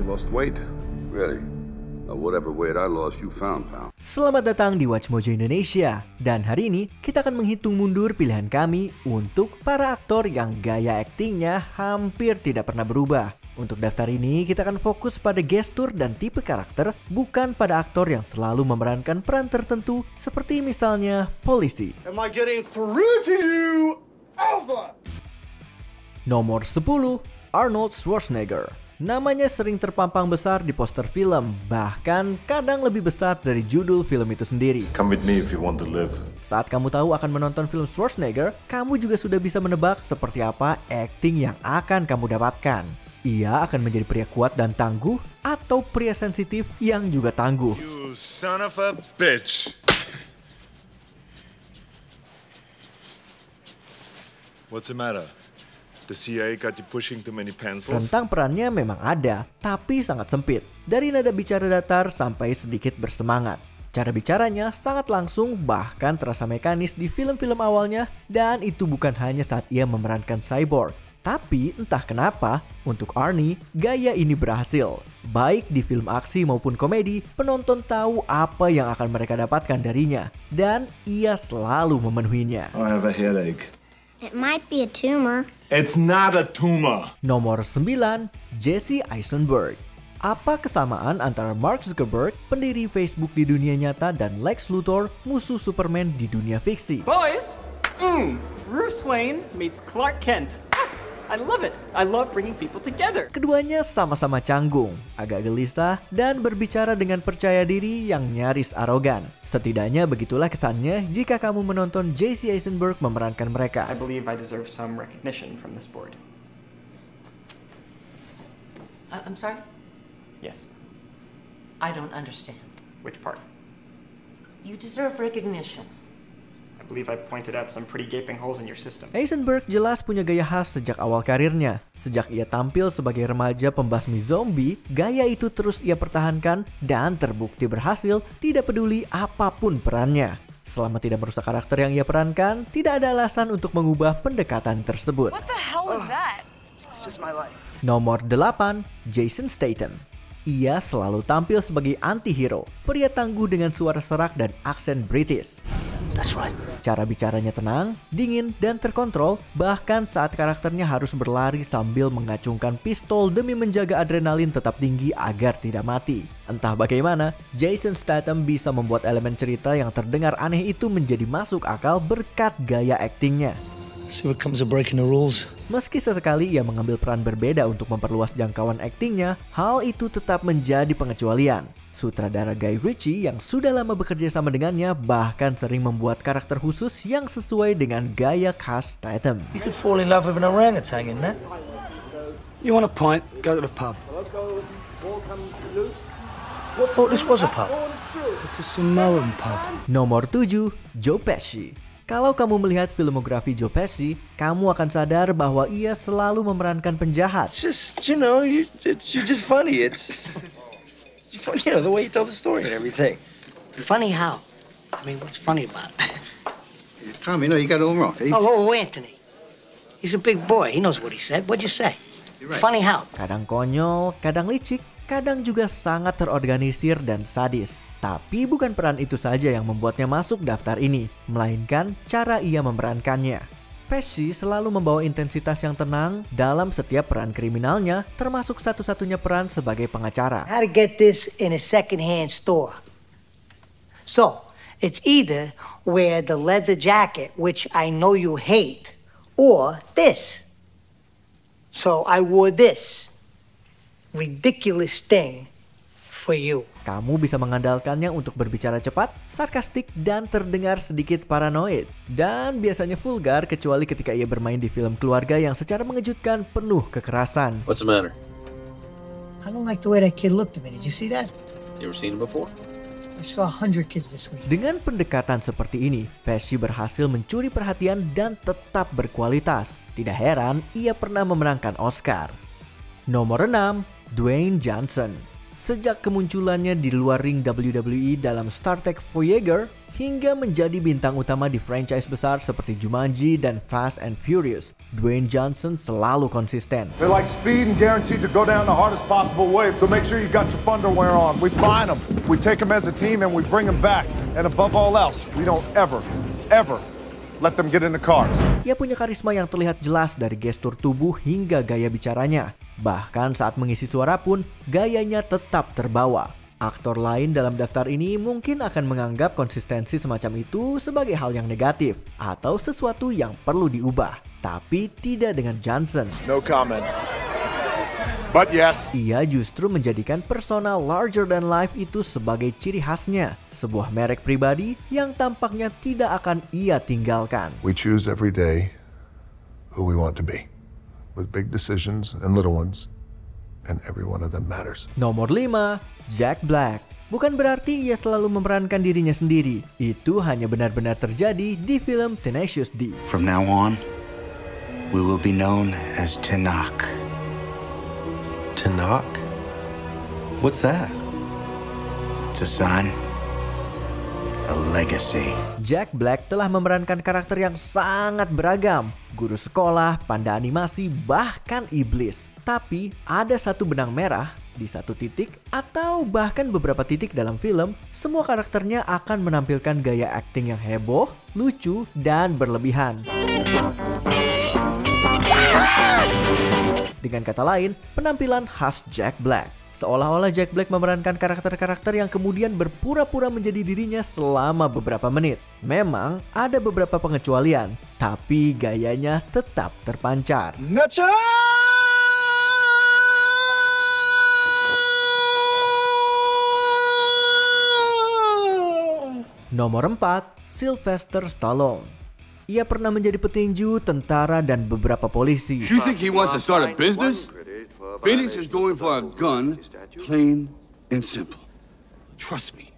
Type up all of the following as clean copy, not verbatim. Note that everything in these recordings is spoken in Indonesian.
lost weight? Really? Whatever weight I lost, you found, pal. Selamat datang di Watch Mojo Indonesia. Dan hari ini kita akan menghitung mundur pilihan kami untuk para aktor yang gaya aktingnya hampir tidak pernah berubah. Untuk daftar ini kita akan fokus pada gestur dan tipe karakter, bukan pada aktor yang selalu memerankan peran tertentu seperti misalnya polisi. Am I getting through to you? Over! Nomor 10, Arnold Schwarzenegger. Namanya sering terpampang besar di poster film, bahkan kadang lebih besar dari judul film itu sendiri. Come with me if you want to live. Saat kamu tahu akan menonton film Schwarzenegger, kamu juga sudah bisa menebak seperti apa akting yang akan kamu dapatkan. Ia akan menjadi pria kuat dan tangguh, atau pria sensitif yang juga tangguh. You son of a bitch. What's the matter? The CIA got you pushing too many pencils? Rentang perannya memang ada, tapi sangat sempit. Dari nada bicara datar sampai sedikit bersemangat. Cara bicaranya sangat langsung, bahkan terasa mekanis di film-film awalnya. Dan itu bukan hanya saat ia memerankan cyborg. Tapi entah kenapa, untuk Arnie, gaya ini berhasil. Baik di film aksi maupun komedi, penonton tahu apa yang akan mereka dapatkan darinya. Dan ia selalu memenuhinya. I have a headache. It might be a tumor. It's not a tumor. Nomor 9, Jesse Eisenberg. Apa kesamaan antara Mark Zuckerberg, pendiri Facebook di dunia nyata, dan Lex Luthor, musuh Superman di dunia fiksi? Boys, Bruce Wayne meets Clark Kent. I love it. I love bringing people together. Keduanya sama-sama canggung, agak gelisah, dan berbicara dengan percaya diri yang nyaris arogan. Setidaknya begitulah kesannya jika kamu menonton Jesse Eisenberg memerankan mereka. I believe I deserve some recognition from this board. I'm sorry? Yes. I don't understand. Which part? You deserve recognition. I believe I pointed out some pretty gaping holes in your system. Eisenberg jelas punya gaya khas sejak awal karirnya. Sejak ia tampil sebagai remaja pembasmi zombie, gaya itu terus ia pertahankan dan terbukti berhasil, tidak peduli apapun perannya. Selama tidak merusak karakter yang ia perankan, tidak ada alasan untuk mengubah pendekatan tersebut. What the hell was that? It's just my life. Nomor 8, Jason Statham. Ia selalu tampil sebagai anti-hero, pria tangguh dengan suara serak dan aksen British. That's right. Cara bicaranya tenang, dingin, dan terkontrol, bahkan saat karakternya harus berlari sambil mengacungkan pistol demi menjaga adrenalin tetap tinggi agar tidak mati. Entah bagaimana, Jason Statham bisa membuat elemen cerita yang terdengar aneh itu menjadi masuk akal berkat gaya aktingnya. See what comes of breaking the rules. Meski sesekali ia mengambil peran berbeda untuk memperluas jangkauan aktingnya, hal itu tetap menjadi pengecualian. Sutradara Guy Ritchie yang sudah lama bekerja sama dengannya bahkan sering membuat karakter khusus yang sesuai dengan gaya khas Statham. You could fall in love with an orangutan in that. You want a pint? Go to the pub. I thought this was a pub. It's a Samoan pub. Nomor 7, Joe Pesci. Kalau kamu melihat filmografi Joe Pesci, kamu akan sadar bahwa ia selalu memerankan penjahat. It's just, you know, you're just funny. It's funny, you know, the way you tell the story and everything. Funny how? I mean, what's funny about it? Tommy, no, you got it all wrong. Oh, Anthony. He's a big boy. He knows what he said. What'd you say? You're right. Funny how? Kadang konyol, kadang licik, kadang juga sangat terorganisir dan sadis. Tapi bukan peran itu saja yang membuatnya masuk daftar ini, melainkan cara ia memerankannya. Pesci selalu membawa intensitas yang tenang dalam setiap peran kriminalnya, termasuk satu-satunya peran sebagai pengacara. How to get this in a second-hand store. So, it's either wear the leather jacket, which I know you hate, or this. So, I wore this ridiculous thing for you. Kamu bisa mengandalkannya untuk berbicara cepat, sarkastik, dan terdengar sedikit paranoid. Dan biasanya vulgar kecuali ketika ia bermain di film keluarga yang secara mengejutkan penuh kekerasan. What's the matter? I don't like the way that kid looked at me. Did you see that? You ever seen him before? I saw 100 kids this week. Dengan pendekatan seperti ini, Pesci berhasil mencuri perhatian dan tetap berkualitas. Tidak heran ia pernah memenangkan Oscar. Nomor 6, Dwayne Johnson. Sejak kemunculannya di luar ring WWE dalam Star Trek Voyager hingga menjadi bintang utama di franchise besar seperti Jumanji dan Fast and Furious, Dwayne Johnson selalu konsisten. They like speed and guaranteed to go down the hardest possible way. So make sure you got your underwear on. We find them, we take them as a team, and we bring them back. And above all else, we don't ever let them get in the cars. Ia punya karisma yang terlihat jelas dari gestur tubuh hingga gaya bicaranya. Bahkan saat mengisi suara pun, gayanya tetap terbawa. Aktor lain dalam daftar ini mungkin akan menganggap konsistensi semacam itu sebagai hal yang negatif atau sesuatu yang perlu diubah. Tapi tidak dengan Johnson. No comment. But yes. Ia justru menjadikan persona larger than life itu sebagai ciri khasnya. Sebuah merek pribadi yang tampaknya tidak akan ia tinggalkan. We choose every day who we want to be. With big decisions and little ones. And every one of them matters. Nomor 5, Jack Black. Bukan berarti ia selalu memerankan dirinya sendiri. Itu hanya benar-benar terjadi di film Tenacious D. From now on, we will be known as Tanakh. Tanakh? What's that? It's a sign. A legacy. Jack Black telah memerankan karakter yang sangat beragam. Guru sekolah, panda animasi, bahkan iblis. Tapi ada satu benang merah di satu titik atau bahkan beberapa titik dalam film, semua karakternya akan menampilkan gaya akting yang heboh, lucu, dan berlebihan. Dengan kata lain, penampilan khas Jack Black. Seolah-olah Jack Black memerankan karakter-karakter yang kemudian berpura-pura menjadi dirinya selama beberapa menit. Memang ada beberapa pengecualian, tapi gayanya tetap terpancar. Nomor 4, Sylvester Stallone. Ia pernah menjadi petinju, tentara, dan beberapa polisi. You think he wants to start a business? Phoenix is going for a gun, plain and simple. Trust me,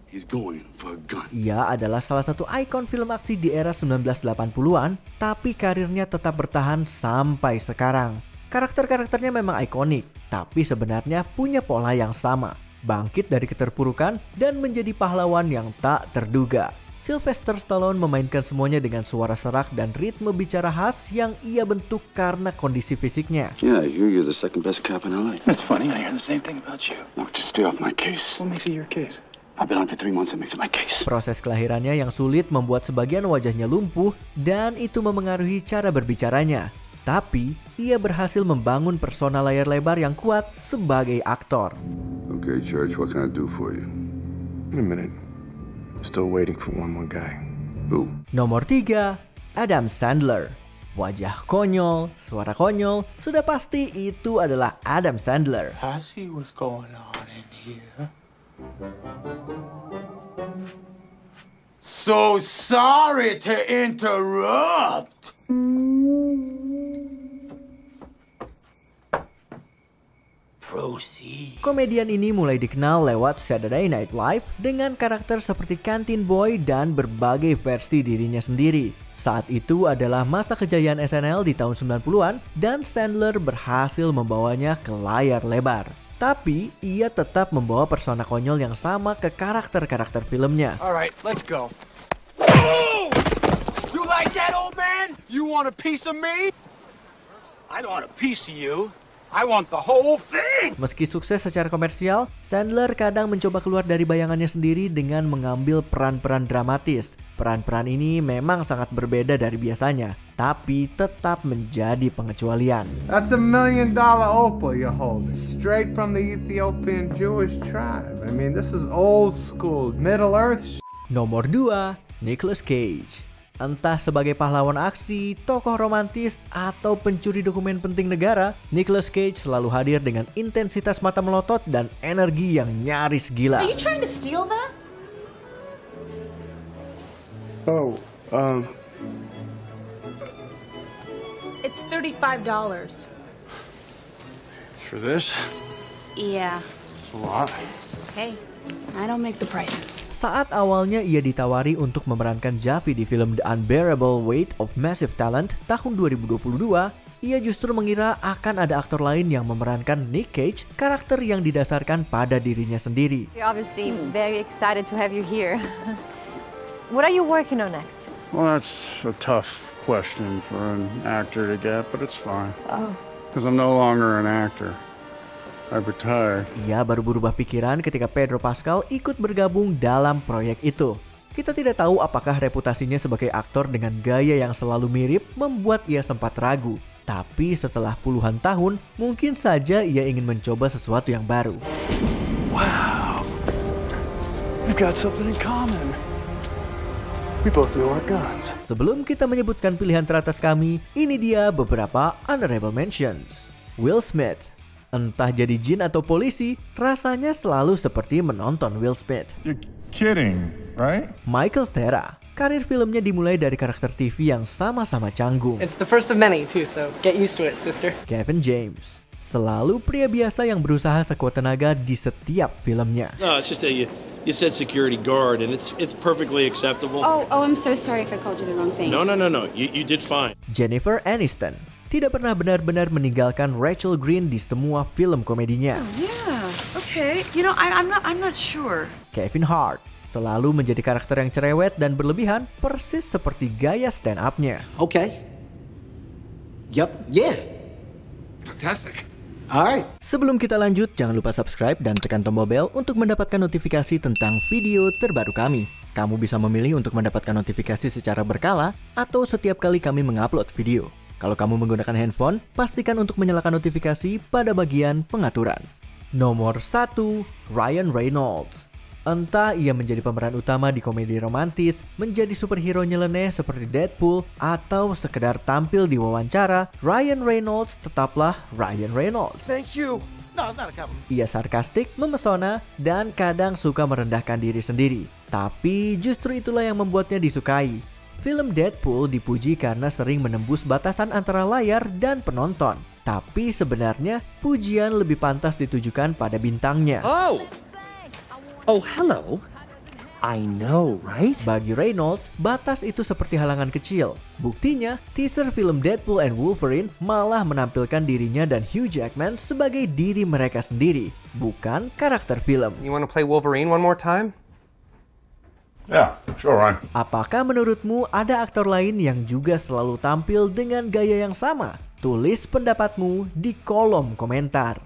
he's going for a gun. Ia adalah salah satu ikon film aksi di era 1980-an, tapi karirnya tetap bertahan sampai sekarang. Karakter-karakternya memang ikonik, tapi sebenarnya punya pola yang sama. Bangkit dari keterpurukan dan menjadi pahlawan yang tak terduga. Sylvester Stallone memainkan semuanya dengan suara serak dan ritme bicara khas yang ia bentuk karena kondisi fisiknya. Yeah, I hear you're the second best cop in LA. That's funny. I hear the same thing about you. No, just stay off my case. What makes it your case? I've been on for 3 months. That makes it my case. Proses kelahirannya yang sulit membuat sebagian wajahnya lumpuh dan itu memengaruhi cara berbicaranya. Tapi, ia berhasil membangun persona layar lebar yang kuat sebagai aktor. Okay, Church, what can I do for you? In a minute. I'm still waiting for one more guy. Who? Nomor 3, Adam Sandler. Wajah konyol, suara konyol, sudah pasti itu adalah Adam Sandler. I see what's going on in here. So sorry to interrupt. Komedian ini mulai dikenal lewat Saturday Night Live dengan karakter seperti Canteen Boy dan berbagai versi dirinya sendiri. Saat itu adalah masa kejayaan SNL di tahun 90-an dan Sandler berhasil membawanya ke layar lebar. Tapi ia tetap membawa persona konyol yang sama ke karakter-karakter filmnya. Alright, let's go. You like that, old man? You want a piece of me? I don't want a piece of you. I want the whole thing. Meski sukses secara komersial, Sandler kadang mencoba keluar dari bayangannya sendiri dengan mengambil peran-peran dramatis. Peran-peran ini memang sangat berbeda dari biasanya, tapi tetap menjadi pengecualian. That's $1 million opal you hold, straight from the Ethiopian Jewish tribe. I mean, this is old school, Middle Earth. Nomor 2, Nicolas Cage. Entah sebagai pahlawan aksi, tokoh romantis, atau pencuri dokumen penting negara, Nicolas Cage selalu hadir dengan intensitas mata melotot dan energi yang nyaris gila. Are you trying to steal that? Oh, It's $35. For this? Yeah. A lot. Hey, I don't make the prices. Saat awalnya ia ditawari untuk memerankan Javi di film The Unbearable Weight of Massive Talent tahun 2022, ia justru mengira akan ada aktor lain yang memerankan Nick Cage, karakter yang didasarkan pada dirinya sendiri. We're obviously very excited to have you here. What are you working on next? Well, that's a tough question for an actor to get, but it's fine. Oh. Because I'm no longer an actor. I retired. Ia baru berubah pikiran ketika Pedro Pascal ikut bergabung dalam proyek itu. Kita tidak tahu apakah reputasinya sebagai aktor dengan gaya yang selalu mirip membuat ia sempat ragu. Tapi setelah puluhan tahun, mungkin saja ia ingin mencoba sesuatu yang baru. Wow, we've got something in common. We both know our guns. Sebelum kita menyebutkan pilihan teratas kami, ini dia beberapa honorable mentions. Will Smith. Entah jadi jin atau polisi, rasanya selalu seperti menonton Will Smith. You're kidding, right? Michael Cera. Karir filmnya dimulai dari karakter TV yang sama-sama canggung. It's the first of many too, so get used to it, sister. Kevin James. Selalu pria biasa yang berusaha sekuat tenaga di setiap filmnya. No, it's just that you said security guard, and it's perfectly acceptable. Oh, I'm so sorry if I called you the wrong thing. No. You did fine. Jennifer Aniston. Tidak pernah benar-benar meninggalkan Rachel Green di semua film komedinya. Oh, yeah, okay. You know, I'm not sure. Kevin Hart. Selalu menjadi karakter yang cerewet dan berlebihan, persis seperti gaya stand up-nya. Okay. Yep, yeah. Fantastic. Alright. Sebelum kita lanjut, jangan lupa subscribe dan tekan tombol bel untuk mendapatkan notifikasi tentang video terbaru kami. Kamu bisa memilih untuk mendapatkan notifikasi secara berkala atau setiap kali kami mengupload video. Kalau kamu menggunakan handphone, pastikan untuk menyalakan notifikasi pada bagian pengaturan. Nomor 1, Ryan Reynolds. Entah ia menjadi pemeran utama di komedi romantis, menjadi superhero nyeleneh seperti Deadpool, atau sekedar tampil di wawancara, Ryan Reynolds tetaplah Ryan Reynolds. Thank you. No, it's not a compliment. Ia sarkastik, memesona, dan kadang suka merendahkan diri sendiri. Tapi justru itulah yang membuatnya disukai. Film Deadpool dipuji karena sering menembus batasan antara layar dan penonton. Tapi sebenarnya, pujian lebih pantas ditujukan pada bintangnya. Oh, hello. I know, right? Bagi Reynolds, batas itu seperti halangan kecil. Buktinya, teaser film Deadpool and Wolverine malah menampilkan dirinya dan Hugh Jackman sebagai diri mereka sendiri, bukan karakter film. You want to play Wolverine one more time? Yeah, sure, Ryan. Apakah menurutmu ada aktor lain yang juga selalu tampil dengan gaya yang sama? Tulis pendapatmu di kolom komentar.